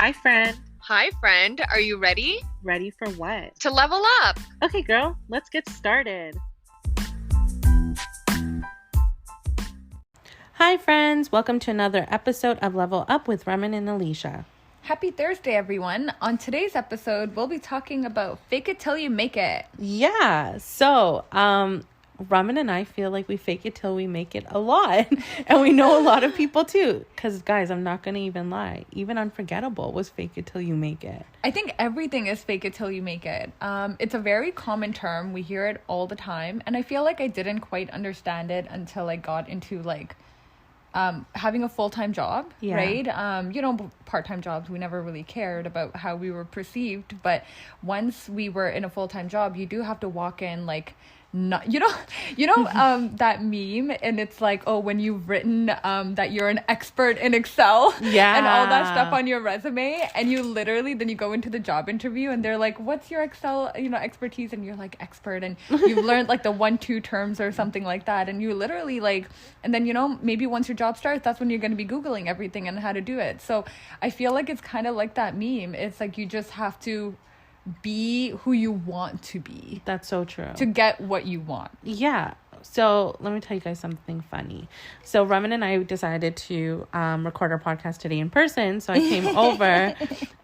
Hi, friend. Hi, friend. Are you ready? Ready for what? To level up. Okay, girl, let's get started. Hi, friends. Welcome to another episode of Level Up with Raman and Alysha. Happy Thursday, everyone. On today's episode, we'll be talking about fake it till you make it. Yeah. So, Raman and I feel like we fake it till we make it a lot. And we know a lot of people too. Because, guys, I'm not going to even lie. Even Unforgettable was fake it till you make it. I think everything is fake it till you make it. It's a very common term. We hear it all the time. And I feel like I didn't quite understand it until I got into having a full-time job, right? Part-time jobs, we never really cared about how we were perceived. But once we were in a full-time job, you do have to walk in that meme, and it's like, oh, when you've written that you're an expert in Excel and all that stuff on your resume, and you literally then you go into the job interview and they're like, what's your Excel expertise, and you're like, expert, and you've learned like the 1-2 terms or something like that, and you literally and then maybe once your job starts, that's when you're going to be Googling everything and how to do it. So I feel like it's kind of like that meme. It's like you just have to be who you want to be. That's so true. To get what you want. Yeah. So let me tell you guys something funny. So Raman and I decided to record our podcast today in person. So I came over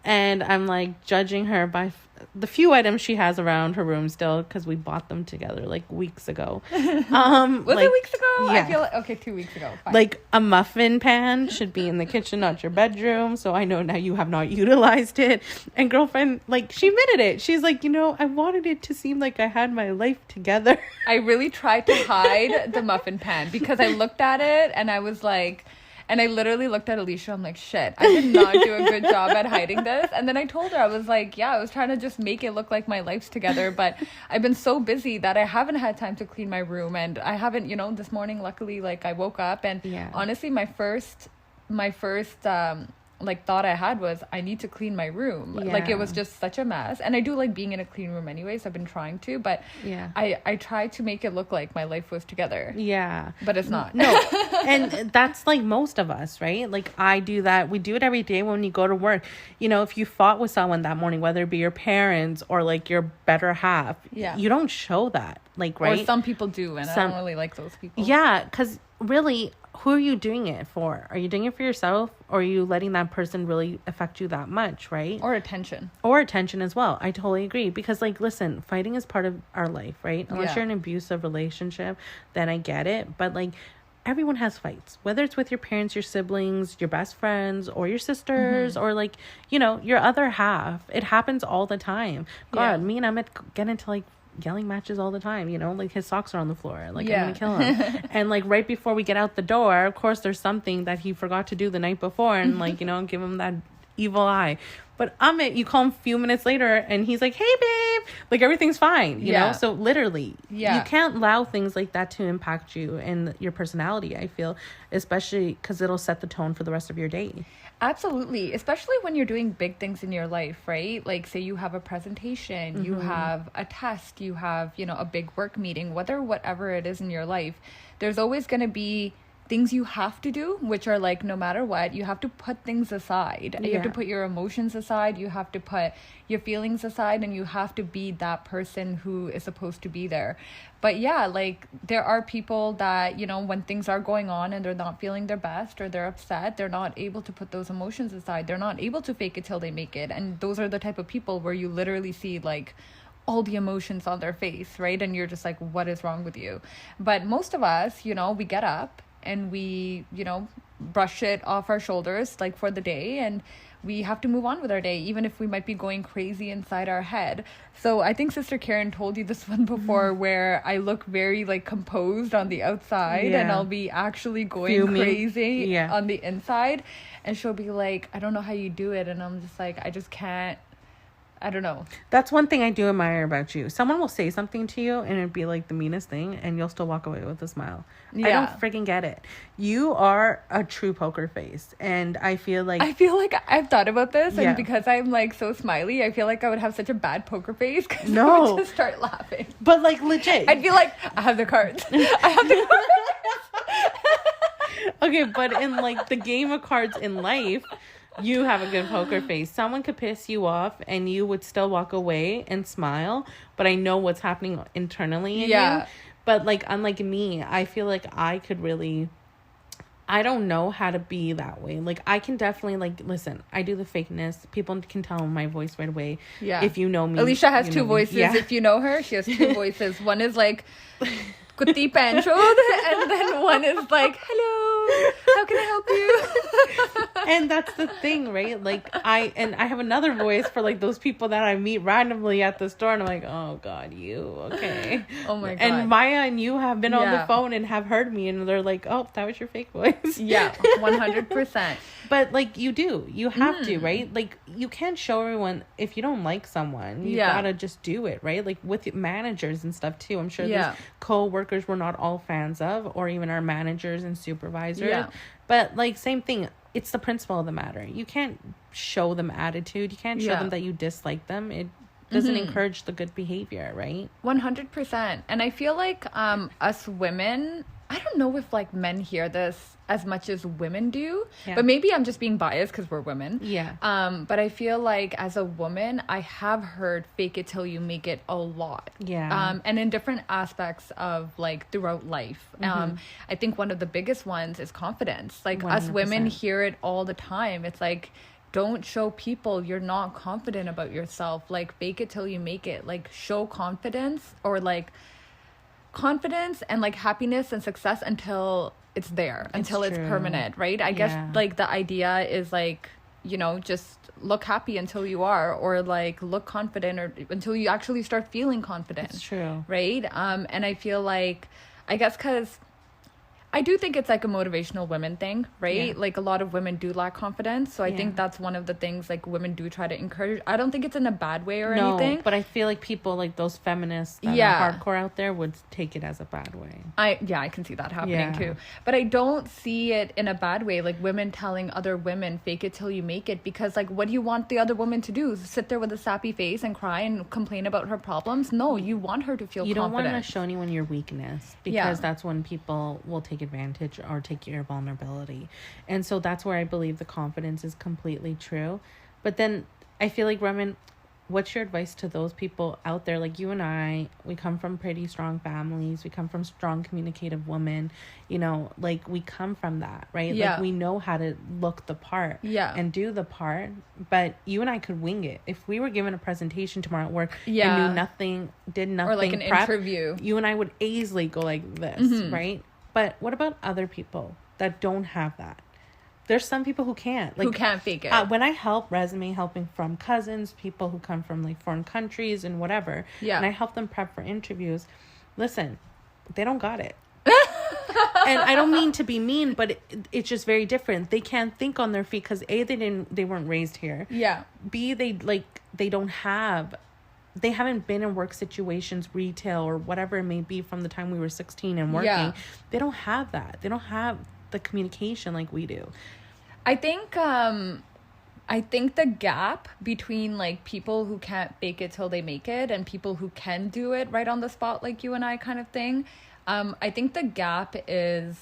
and I'm like judging her by the few items she has around her room still, because we bought them together like weeks ago. Was it weeks ago? Yeah. I feel like 2 weeks ago. Fine. Like a muffin pan should be in the kitchen, not your bedroom. So I know now you have not utilized it. And girlfriend, she admitted it. She's like, I wanted it to seem like I had my life together. I really tried to hide the muffin pan because I looked at it and I was like, and I literally looked at Alysha. I'm like, shit, I did not do a good job at hiding this. And then I told her, I was like, yeah, I was trying to just make it look like my life's together. But I've been so busy that I haven't had time to clean my room. And I haven't, this morning, luckily, I woke up. And honestly, my first thought I had was, I need to clean my room. It was just such a mess. And I do like being in a clean room anyways. I've been trying to, but I tried to make it look like my life was together. Yeah. But it's not. No. And that's like most of us, right? Like I do that. We do it every day when you go to work. If you fought with someone that morning, whether it be your parents or like your better half, you don't show that. Right? Or some people do, and I don't really like those people. Yeah, because really, who are you doing it for? Are you doing it for yourself, or are you letting that person really affect you that much, right? Or attention. Or attention as well. I totally agree. Because, listen, fighting is part of our life, right? Unless you're in an abusive relationship, then I get it. But, everyone has fights. Whether it's with your parents, your siblings, your best friends, or your sisters, or, your other half. It happens all the time. God, me and Emmett get into, yelling matches all the time, his socks are on the floor, I'm gonna kill him. And right before we get out the door, of course there's something that he forgot to do the night before, and give him that evil eye. But Amit, you call him a few minutes later and he's like, hey babe, everything's fine, you know. So literally you can't allow things like that to impact you and your personality, I feel, especially because it'll set the tone for the rest of your day. Absolutely. Especially when you're doing big things in your life, right? Say you have a presentation, you have a test, you have, a big work meeting, whatever it is in your life, there's always going to be things you have to do, which are no matter what, you have to put things aside. You have to put your emotions aside, you have to put your feelings aside, and you have to be that person who is supposed to be there. But there are people that, when things are going on and they're not feeling their best or they're upset, they're not able to put those emotions aside. They're not able to fake it till they make it. And those are the type of people where you literally see all the emotions on their face, right? And you're just like, what is wrong with you? But most of us, we get up and we, brush it off our shoulders for the day, and we have to move on with our day, even if we might be going crazy inside our head. So I think Sister Karen told you this one before, where I look very composed on the outside, and I'll be actually going crazy on the inside, and she'll be like, I don't know how you do it. And I'm just like, I just can't. I don't know. That's one thing I do admire about you. Someone will say something to you and it'd be the meanest thing, and you'll still walk away with a smile. I don't freaking get it. You are a true poker face, and I feel like I've thought about this, and because I'm so smiley, I feel like I would have such a bad poker face because I would just start laughing. But legit, I'd be like, I have the cards. I have the cards. Okay, but in the game of cards in life, You have a good poker face. Someone could piss you off and you would still walk away and smile, but I know what's happening internally in you. But like, unlike me, I feel like I could really, I don't know how to be that way. Like, I can definitely, like, listen, I do the fakeness. People can tell my voice right away. Yeah. If you know me. Alysha has two voices. Yeah. If you know her, she has two voices. One is like, Kuti Panchod, and then one is like, hello, how can I help you? And that's the thing, right? Like, I have another voice for like those people that I meet randomly at the store, and I'm like, oh God, you, okay. Oh my God. And Maya and you have been on the phone and have heard me, and they're like, oh, that was your fake voice. Yeah, 100%. But like, you have to, right? Like, you can't show everyone if you don't like someone. You gotta just do it, right? Like with managers and stuff too. I'm sure there's co-workers we're not all fans of, or even our managers and supervisors. Yeah. But like, same thing. It's the principle of the matter. You can't show them attitude. You can't show them that you dislike them. It doesn't encourage the good behavior, right? 100%. And I feel like us women, I don't know if like men hear this as much as women do, but maybe I'm just being biased because we're women. Yeah. But I feel like as a woman, I have heard fake it till you make it a lot. Yeah. And in different aspects of like throughout life. I think one of the biggest ones is confidence. Like 100%. Us women hear it all the time. It's like, don't show people you're not confident about yourself. Like, fake it till you make it. Like, show confidence, or like confidence and like happiness and success until it's there, until it's permanent, right? I guess like the idea is like, you know, just look happy until you are, or like look confident, or until you actually start feeling confident. It's true. Right? And I feel like, I guess because I do think it's like a motivational women thing, right? Yeah. Like a lot of women do lack confidence. So I think that's one of the things like women do try to encourage. I don't think it's in a bad way or anything. But I feel like people like those feminists that are hardcore out there would take it as a bad way. I can see that happening too. But I don't see it in a bad way. Like women telling other women, fake it till you make it. Because like, what do you want the other woman to do? Sit there with a sappy face and cry and complain about her problems? No, you want her to feel confident. You don't want to show anyone your weakness, because that's when people will take advantage or take your vulnerability. And so that's where I believe the confidence is completely true. But then I feel like, Raman, what's your advice to those people out there? Like you and I, we come from pretty strong families. We come from strong communicative women. You know, like we come from that, right? Yeah. Like we know how to look the part and do the part. But you and I could wing it. If we were given a presentation tomorrow at work and knew nothing, did nothing, or like an interview, you and I would easily go like this, right? But what about other people that don't have that? There's some people who can't. Like, who can't fake it. When I help helping from cousins, people who come from like foreign countries and whatever, and I help them prep for interviews, listen, they don't got it. And I don't mean to be mean, but it's just very different. They can't think on their feet because A, they weren't raised here. Yeah. B, they haven't been in work situations, retail or whatever it may be, from the time we were 16 and working. Yeah. They don't have that. They don't have the communication like we do. I think the gap between like people who can't fake it till they make it and people who can do it right on the spot like you and I kind of thing, I think the gap is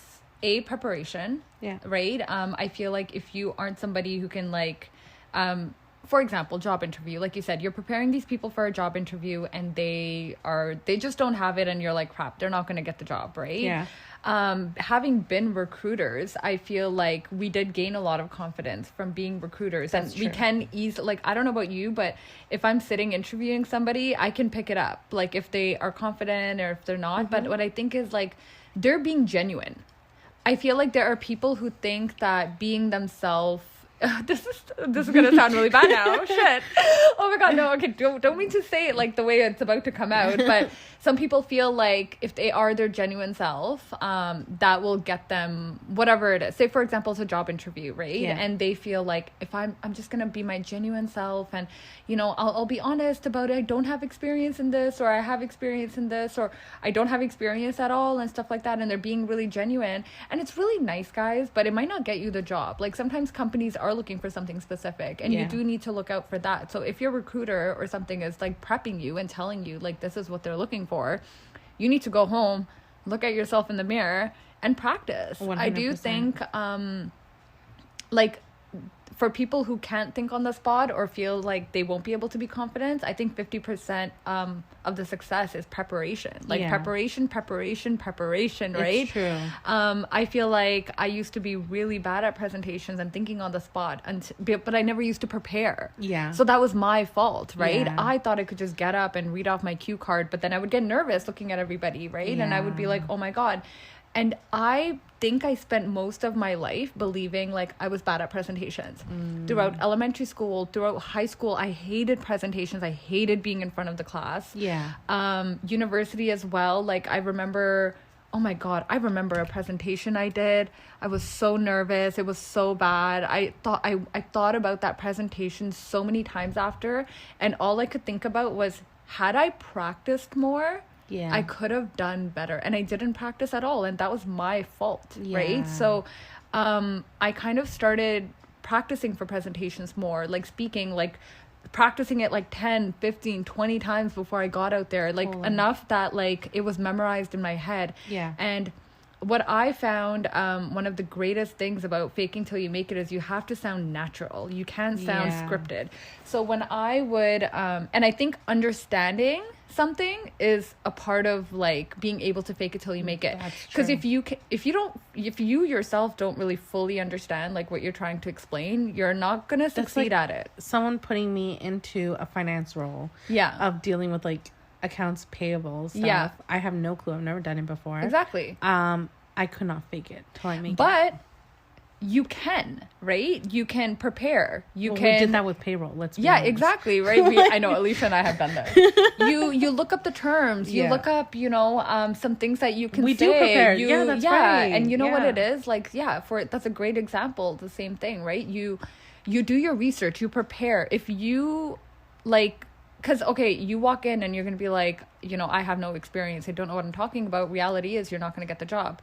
preparation. Yeah. Right? I feel like if you aren't somebody who can like for example, job interview, like you said, you're preparing these people for a job interview and they just don't have it, and you're like, crap, they're not going to get the job, right? Yeah. Having been recruiters, I feel like we did gain a lot of confidence from being recruiters. That's and true. We can easily, like, I don't know about you, but if I'm sitting interviewing somebody, I can pick it up, like if they are confident or if they're not. But what I think is like, they're being genuine. I feel like there are people who think that being themselves, this is gonna sound really bad now. Shit. Oh my god, no. Okay, don't mean to say it like the way it's about to come out, but some people feel like if they are their genuine self, that will get them whatever it is. Say for example, it's a job interview, right? Yeah. And they feel like if I'm just gonna be my genuine self, and you know, I'll be honest about it. I don't have experience in this, or I have experience in this, or I don't have experience at all, and stuff like that. And they're being really genuine, and it's really nice, guys. But it might not get you the job. Like sometimes companies are looking for something specific, and you do need to look out for that. So if your recruiter or something is like prepping you and telling you like this is what they're looking for, you need to go home, look at yourself in the mirror and practice. 100%. I do think like for people who can't think on the spot or feel like they won't be able to be confident, I think 50% of the success is preparation. Like preparation, right? It's true. I feel like I used to be really bad at presentations and thinking on the spot, but I never used to prepare. Yeah. So that was my fault, right? Yeah. I thought I could just get up and read off my cue card, but then I would get nervous looking at everybody, right? And I would be like, oh my God. And I think I spent most of my life believing like I was bad at presentations. Throughout elementary school, throughout high school, I hated presentations. I hated being in front of the class. Yeah. University as well. Like I remember, oh my God, I remember a presentation I did. I was so nervous. It was so bad. I thought about that presentation so many times after, and all I could think about was, had I practiced more, I could have done better. And I didn't practice at all, and that was my fault, right? So I kind of started practicing for presentations more, like speaking, like practicing it like 10, 15, 20 times before I got out there, like enough that like it was memorized in my head. And what I found, one of the greatest things about faking till you make it is you have to sound natural. You can't sound scripted. So when I would, and I think understanding something is a part of like being able to fake it till you make it. Because if you yourself don't really fully understand like what you're trying to explain, you're not gonna succeed at it. Someone putting me into a finance role, of dealing with like accounts payable stuff. I have no clue. I've never done it before. Exactly. I could not fake it till I make it. But you can, right? You can prepare. We did that with payroll. Let's be honest. Exactly, right? I know Alysha and I have done that. You look up the terms. You look up, some things that you can say. We do prepare. That's right. And you know what it is? Like, that's a great example. The same thing, right? You do your research. You prepare. If you like, because you walk in and you're gonna be like, I have no experience. I don't know what I'm talking about. Reality is you're not gonna get the job.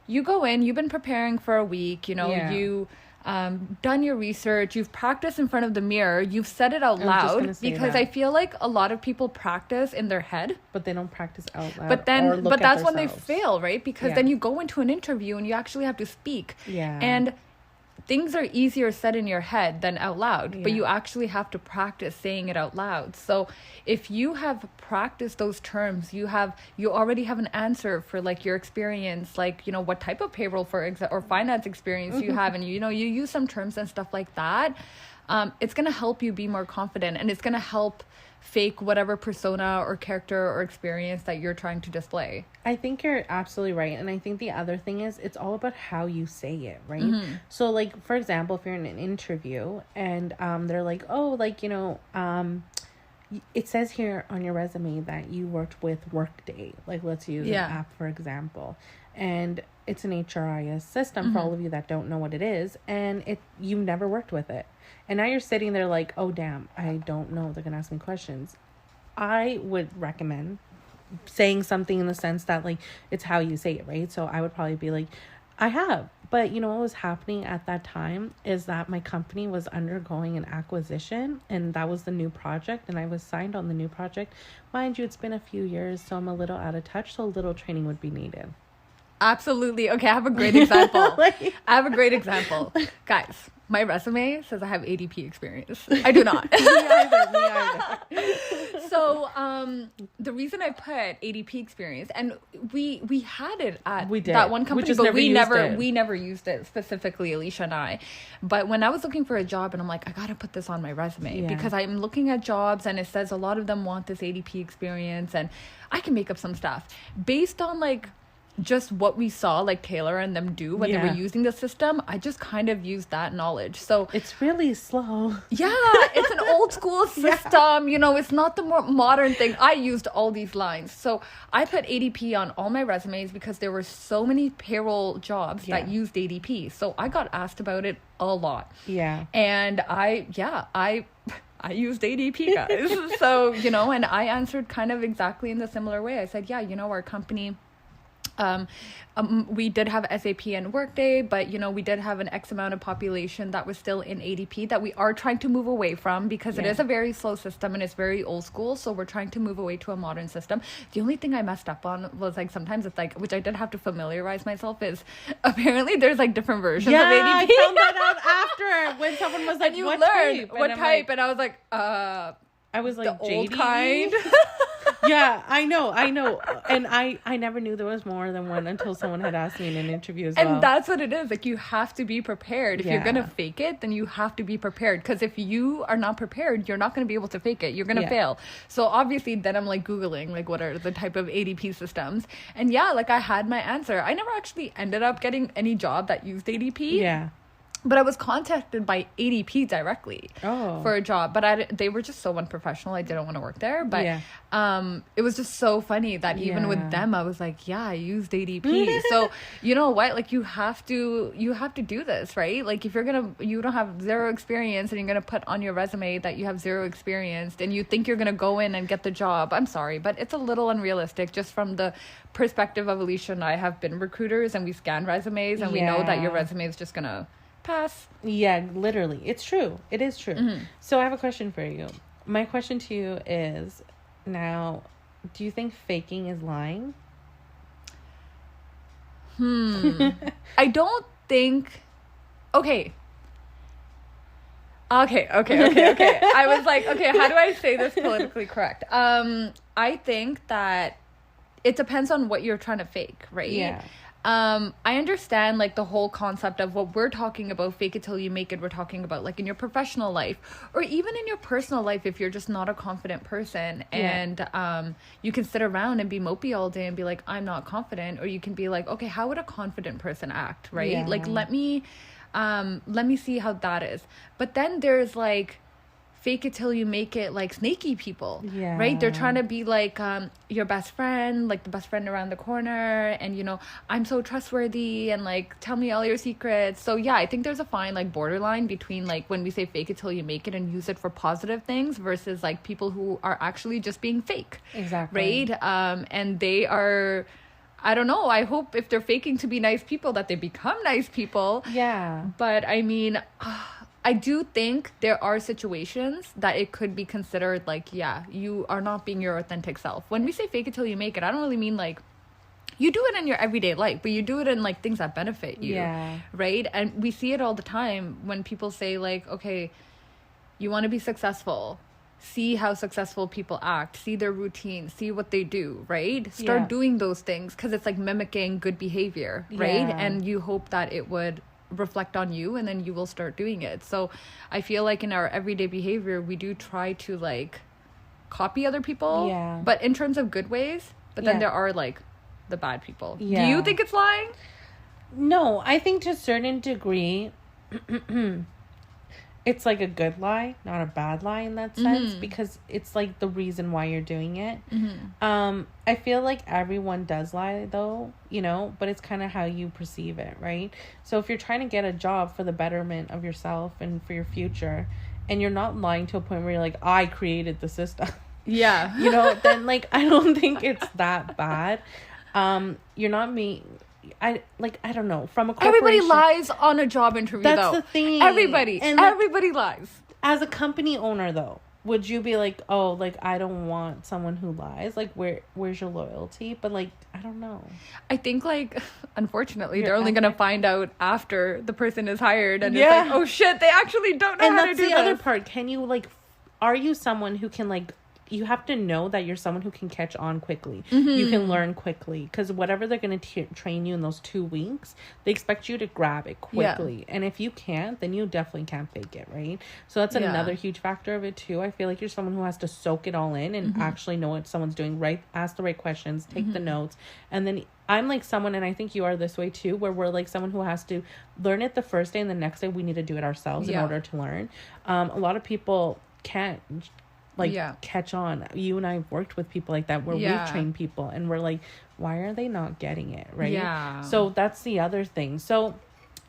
You go in, you've been preparing for a week, you done your research, you've practiced in front of the mirror, you've said it out loud, because I feel like a lot of people practice in their head, but they don't practice out loud. But that's when they fail, right? Because then you go into an interview and you actually have to speak. And things are easier said in your head than out loud, but you actually have to practice saying it out loud. So if you have practiced those terms, you already have an answer for like your experience, like, what type of payroll or finance experience you have, and you use some terms and stuff like that. It's going to help you be more confident, and it's going to help fake whatever persona or character or experience that you're trying to display. I think you're absolutely right. And I think the other thing is it's all about how you say it, right? So like, for example, if you're in an interview and they're like, it says here on your resume that you worked with Workday. Like, let's use an app, for example. And it's an HRIS system for all of you that don't know what it is. And you never worked with it. And now you're sitting there like, oh, damn, I don't know. They're going to ask me questions. I would recommend saying something in the sense that, like, it's how you say it, right? So I would probably be like, I have. But, what was happening at that time is that my company was undergoing an acquisition, and that was the new project, and I was signed on the new project. Mind you, it's been a few years, so I'm a little out of touch, so a little training would be needed. Absolutely. Okay, I have a great example. Guys, my resume says I have ADP experience. I do not. Me either. So, the reason I put ADP experience, and we had it at that one company, but we never used it specifically, Alysha and I. But when I was looking for a job, and I'm like, I gotta put this on my resume because I'm looking at jobs and it says a lot of them want this ADP experience, and I can make up some stuff based on like just what we saw like Taylor and them do when they were using the system. I just kind of used that knowledge. So it's really slow. It's an old school system. It's not the more modern thing. I used all these lines. So I put ADP on all my resumes because there were so many payroll jobs that used ADP. So I got asked about it a lot. And I used ADP, guys. So, and I answered kind of exactly in the similar way. I said, our company We did have SAP and Workday, but we did have an X amount of population that was still in ADP that we are trying to move away from, because it is a very slow system and it's very old school. So we're trying to move away to a modern system. The only thing I messed up on was like, sometimes it's like, which I did have to familiarize myself, is apparently there's like different versions of ADP. I found that out after, when someone was like, and you what learned type? what And type, and I was like, I was like, the JD? old kind. Yeah, I know. And I never knew there was more than one until someone had asked me in an interview as well. And that's what it is. Like, you have to be prepared. If you're going to fake it, then you have to be prepared. Because if you are not prepared, you're not going to be able to fake it. You're going to fail. So obviously, then I'm like Googling, like, what are the type of ADP systems? And yeah, like, I had my answer. I never actually ended up getting any job that used ADP. Yeah. But I was contacted by ADP directly for a job. But they were just so unprofessional. I didn't want to work there. But it was just so funny that even with them, I was like, yeah, I used ADP. So you know what? Like, you have to do this, right? Like, if you don't have zero experience and you're going to put on your resume that you have zero experience and you think you're going to go in and get the job, I'm sorry, but it's a little unrealistic just from the perspective of Alysha and I have been recruiters, and we scan resumes and we know that your resume is just going to pass. Yeah, literally. It's true. It is true. So I have a question for you. My question to you is, now, do you think faking is lying? I don't think... Okay. I was like, okay, how do I say this politically correct? I think that it depends on what you're trying to fake, right? Yeah. I understand like the whole concept of what we're talking about, fake it till you make it. We're talking about like in your professional life or even in your personal life, if you're just not a confident person and you can sit around and be mopey all day and be like, I'm not confident. Or you can be like, okay, how would a confident person act, right? Yeah. Like, let me see how that is. But then there's like fake it till you make it, like snaky people, right? They're trying to be like your best friend, like the best friend around the corner, and I'm so trustworthy, and like tell me all your secrets. So yeah, I think there's a fine like borderline between like when we say fake it till you make it and use it for positive things versus like people who are actually just being fake, exactly, right? And they are, I don't know, I hope if they're faking to be nice people that they become nice people. Yeah. But I mean, I do think there are situations that it could be considered like, yeah, you are not being your authentic self. When we say fake it till you make it, I don't really mean like you do it in your everyday life, but you do it in like things that benefit you, right? And we see it all the time when people say like, okay, you want to be successful, see how successful people act, see their routine, see what they do, right? Start doing those things because it's like mimicking good behavior, right? And you hope that it would reflect on you and then you will start doing it. So I feel like in our everyday behavior we do try to like copy other people, but in terms of good ways, but then there are like the bad people. Do you think it's lying? No, I think to a certain degree it's like a good lie, not a bad lie in that sense, because it's like the reason why you're doing it. I feel like everyone does lie though, but it's kind of how you perceive it, right? So if you're trying to get a job for the betterment of yourself and for your future, and you're not lying to a point where you're like, I created the system. Then like I don't think it's that bad. You're not me. I don't know, from a corporation. Everybody lies on a job interview. That's though. the thing. Everybody lies. As a company owner though, would you be like, oh, like I don't want someone who lies? Like where's your loyalty? But like I don't know. I think like unfortunately they're only gonna find out after the person is hired, and it's like, oh shit, they actually don't know how to do this. And that's the other part. Can you like, are you someone who can like, you have to know that you're someone who can catch on quickly. You can learn quickly, because whatever they're going to train you in those 2 weeks, they expect you to grab it quickly. And if you can't, then you definitely can't fake it, right? So that's another huge factor of it too. I feel like you're someone who has to soak it all in and actually know what someone's doing, right? Ask the right questions, take the notes. And then I'm like someone, and I think you are this way too, where we're like someone who has to learn it the first day, and the next day we need to do it ourselves in order to learn. A lot of people can't catch on. You and I have worked with people like that, where we've trained people and we're like, why are they not getting it, right? So that's the other thing. So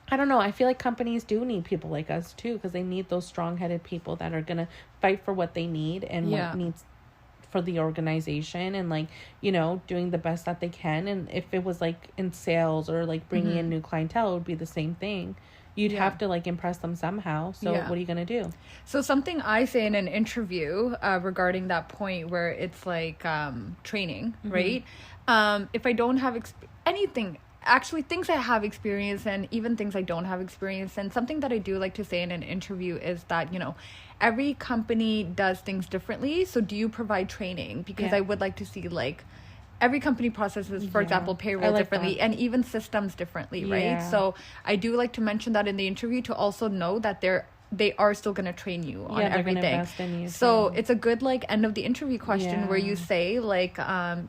I don't know, I feel like companies do need people like us too, because they need those strong-headed people that are gonna fight for what they need and what needs for the organization and like, you know, doing the best that they can. And if it was like in sales or like bringing in new clientele, it would be the same thing. You'd have to like impress them somehow. So what are you going to do? So something I say in an interview regarding that point where it's like training, right? If I don't have anything, actually things I have experience and even things I don't have experience, and something that I do like to say in an interview is that, you know, every company does things differently. So do you provide training? Because I would like to see like every company processes, for example, payroll differently and even systems differently, right? So I do like to mention that in the interview to also know that they are still going to train you on everything. Invest in you, so it's a good like end of the interview question where you say like,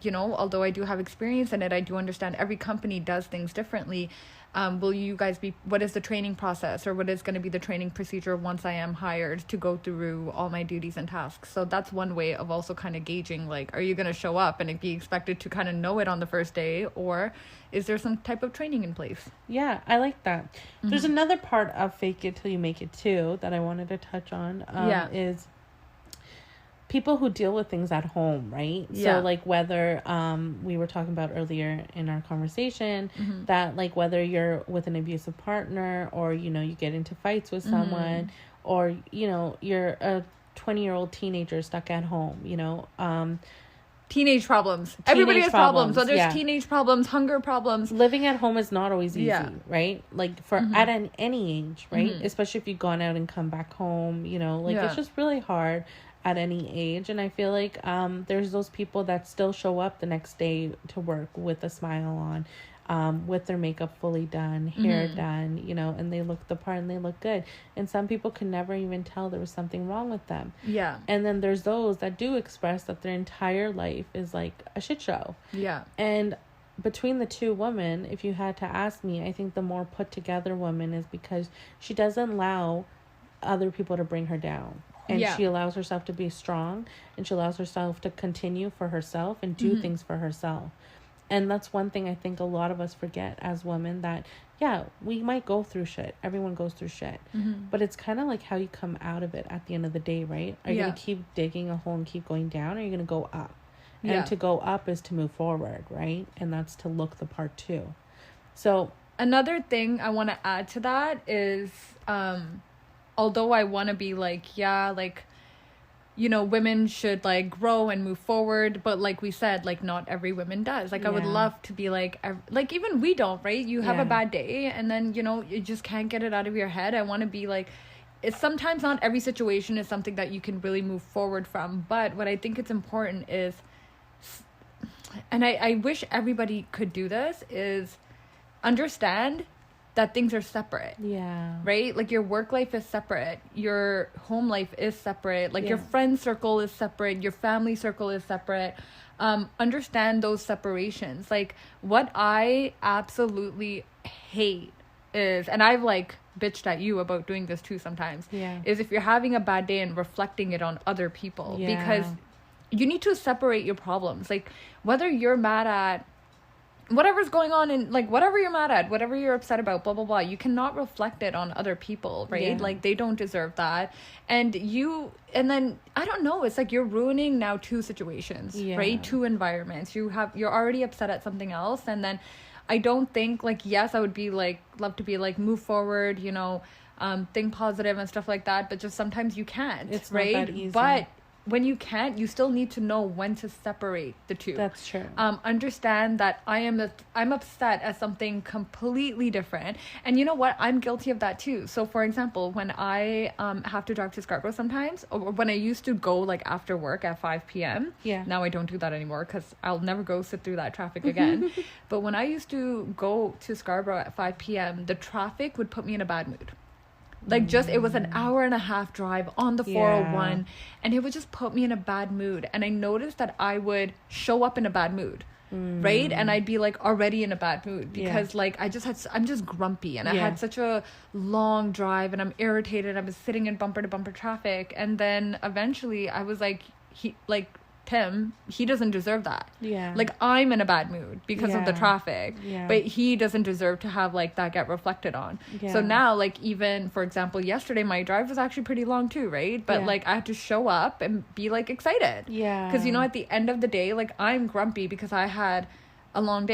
you know, although I do have experience in it, I do understand every company does things differently. Will you guys what is the training process, or what is going to be the training procedure once I am hired to go through all my duties and tasks? So that's one way of also kind of gauging, like, are you going to show up and be expected to kind of know it on the first day, or is there some type of training in place? Yeah, I like that. There's another part of fake it till you make it too that I wanted to touch on. Is people who deal with things at home, right? So like whether we were talking about earlier in our conversation that like whether you're with an abusive partner, or you know, you get into fights with someone, or you know, you're a 20-year-old teenager stuck at home, you know, teenage problems. Everybody has problems. So there's teenage problems, hunger problems. Living at home is not always easy, right? Like for at any age, right? Especially if you've gone out and come back home, you know, like it's just really hard at any age. And I feel like there's those people that still show up the next day to work with a smile on, with their makeup fully done, hair done, you know, and they look the part and they look good. And some people can never even tell there was something wrong with them. Yeah. And then there's those that do express that their entire life is like a shit show. Yeah. And between the two women, if you had to ask me, I think the more put together woman is because she doesn't allow other people to bring her down. And she allows herself to be strong, and she allows herself to continue for herself and do things for herself. And that's one thing I think a lot of us forget as women, that, we might go through shit. Everyone goes through shit. But it's kind of like how you come out of it at the end of the day, right? Are you going to keep digging a hole and keep going down, or are you going to go up? And to go up is to move forward, right? And that's to look the part too. So another thing I want to add to that is... although I want to be like, like, you know, women should like grow and move forward, but like we said, like not every woman does. Like I would love to be like even we don't, right? You have a bad day and then, you know, you just can't get it out of your head. I want to be like, it's sometimes not every situation is something that you can really move forward from. But what I think it's important is, and I wish everybody could do this, is understand that things are separate. Yeah. Right? Like your work life is separate. Your home life is separate. Like your friend circle is separate. Your family circle is separate. Understand those separations. Like what I absolutely hate is, and I've like bitched at you about doing this too sometimes, is if you're having a bad day and reflecting it on other people. Because you need to separate your problems. Like whether you're mad at whatever's going on, and like whatever you're mad at, whatever you're upset about, blah blah blah, you cannot reflect it on other people, right? Like they don't deserve that. And then I don't know, it's like you're ruining now two situations, right? Two environments. You're already upset at something else, and then I don't think, like, yes, I would be like, love to be like, move forward, you know, think positive and stuff like that, but just sometimes you can't. It's right? Not that easy. But when you can't, you still need to know when to separate the two. That's true. Understand that I'm upset at something completely different. And you know what? I'm guilty of that too. So for example, when I have to drive to Scarborough sometimes, or when I used to go like after work at 5 p.m. Now I don't do that anymore because I'll never go sit through that traffic again. But when I used to go to Scarborough at 5 p.m., the traffic would put me in a bad mood. Like just, it was an hour and a half drive on the 401 and it would just put me in a bad mood. And I noticed that I would show up in a bad mood, right? And I'd be like already in a bad mood because like I'm just grumpy and I had such a long drive and I'm irritated. I was sitting in bumper to bumper traffic. And then eventually I was like, Tim, he doesn't deserve that. Yeah. Like, I'm in a bad mood because of the traffic. Yeah. But he doesn't deserve to have, like, that get reflected on. Yeah. So now, like, even, for example, yesterday, my drive was actually pretty long too, right? But, like, I had to show up and be, like, excited. Yeah. Because, you know, at the end of the day, like, I'm grumpy because I had a long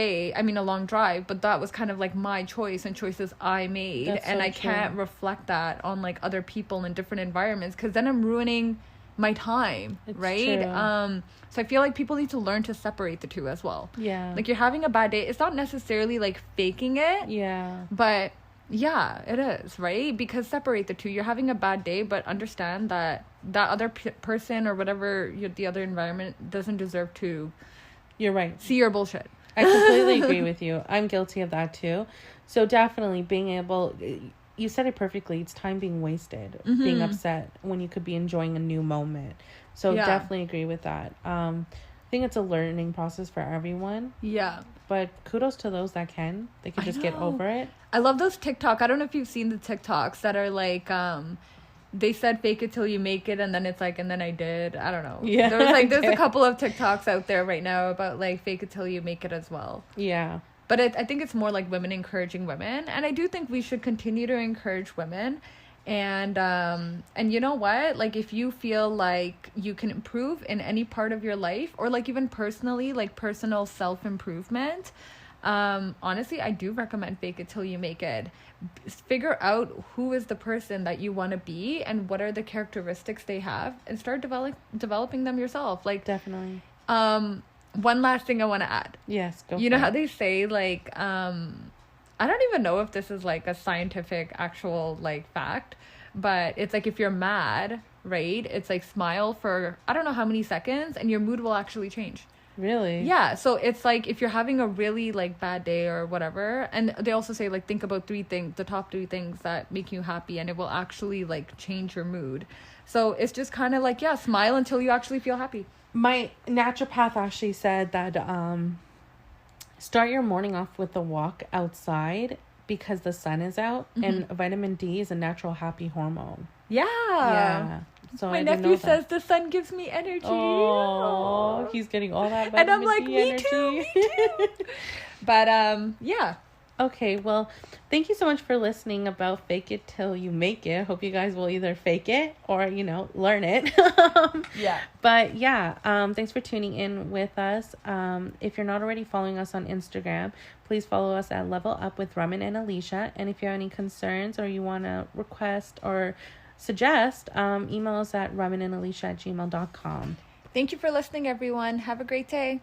drive, but that was kind of like my choice and choices I made. That's and so I can't reflect that on like other people in different environments, because then I'm ruining my time. It's right true. So I feel like people need to learn to separate the two as well. Yeah. Like, you're having a bad day, it's not necessarily like faking it. Yeah. But yeah, it is, right? Because separate the two. You're having a bad day, but understand that that other person or whatever the other environment doesn't deserve to, you're right, see your bullshit. I completely agree with you. I'm guilty of that too. So definitely being able, you said it perfectly, it's time being wasted, being upset when you could be enjoying a new moment. So definitely agree with that. I think it's a learning process for everyone. Yeah. But kudos to those that can. They can just get over it. I love those TikTok. I don't know if you've seen the TikToks that are like, they said fake it till you make it, and then it's like, and then I did. I don't know. Yeah. There's a couple of TikToks out there right now about like fake it till you make it as well. Yeah. But I think it's more like women encouraging women, and I do think we should continue to encourage women. And you know what? Like, if you feel like you can improve in any part of your life, or like even personally, like personal self-improvement, honestly, I do recommend fake it till you make it. Figure out who is the person that you want to be and what are the characteristics they have, and start developing them yourself. Like, definitely. One last thing I want to add. Yes, go. You know how they say like, I don't even know if this is like a scientific actual like fact, but it's like, if you're mad, right, it's like smile for I don't know how many seconds and your mood will actually change. Really? Yeah. So it's like, if you're having a really like bad day or whatever, and they also say like, think about the top 3 things that make you happy, and it will actually like change your mood. So it's just kind of like, smile until you actually feel happy. My naturopath actually said that start your morning off with a walk outside, because the sun is out, and vitamin D is a natural happy hormone. Yeah. So my nephew says the sun gives me energy. Oh, he's getting all that vitamin and I'm like, D me energy. too. But yeah. Okay, well, thank you so much for listening about Fake It Till You Make It. Hope you guys will either fake it or, learn it. Yeah. But yeah, thanks for tuning in with us. If you're not already following us on Instagram, please follow us at Level Up with Raman and Alysha. And if you have any concerns or you want to request or suggest, email us at ramanandalysha@gmail.com. Thank you for listening, everyone. Have a great day.